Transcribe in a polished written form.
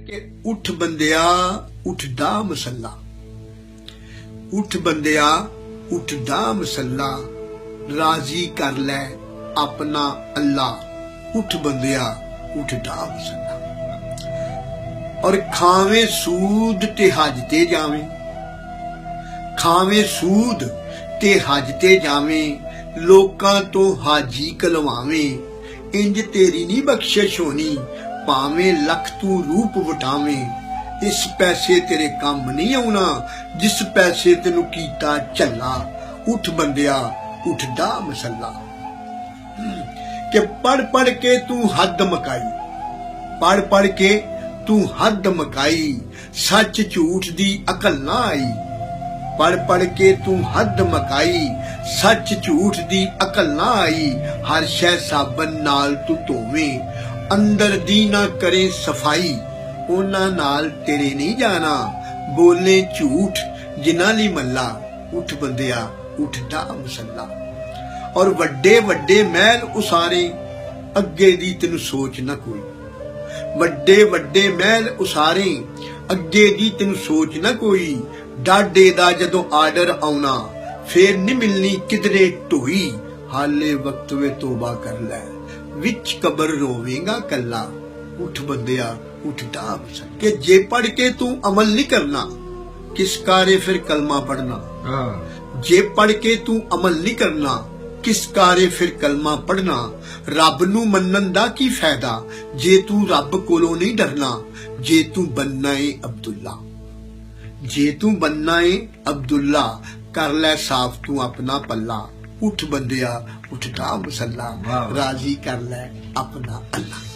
कि उठ बंदिया उठ डा मसला, उठ बंदिया उठ डा मसला, राजी कर ले अपना अल्लाह। उठ बंदिया उठ डा मसला। और खावे सूद ते हज ते जावे, खावे सूद ते हज ते जावे, लोकां तो हाजी कलवावे। इंज तेरी नी बख्शिश होनी, भावें लख तू रूप वटावे। इस पैसे तेरे काम नहीं आउणा, जिस पैसे तेनू कीता झल्ला। उठ बंदिया उठ डा मसला। कि पढ़ पढ़ के तू हद मकाई, पढ़ पढ़ के तू हद मकाई, सच झूठ दी अकल ना आई। पढ़ पढ़ के तू हद मकाई, सच झूठ दी अकल ना आई। हर शै साबन नाल तू धोवें, अंदर दी ना करे सफाई। उन्हां नाल तेरे नहीं जाना, बोले झूठ जिन्हां लई मल्ला। उठ बंदिया उठ डा मसला। और वड्डे वड्डे महल उसारे, अगे दी तेनू सोच ना कोई। वड्डे वड्डे महल उसारे, अगे दी तेनू सोच ना कोई। डाडे दा जदों आर्डर आउणा, फेर नहीं मिलनी किधरे ढोई। हाले वक्त वे तोबा कर लै, विच कबर रोवेगा कल्ला। उठ बंदिया उठ डा मसला। कि जे पढ़ के तू अमल नहीं करना, किस कारे फिर कलमा पढ़ना। जे पढ़ के तू अमल नहीं करना, किस कारे फिर कलमा पढ़ना। रब नू मन्नन दा की फायदा, जे तू रब कोलों नहीं डरना। जे तू बनना है अब्दुल्ला, जे तू बनना है अब्दुल्ला, कर ले साफ तू अपना पल्ला। उठ बंदिया उठ डा मसला, राजी कर ले अपना अल्लाह।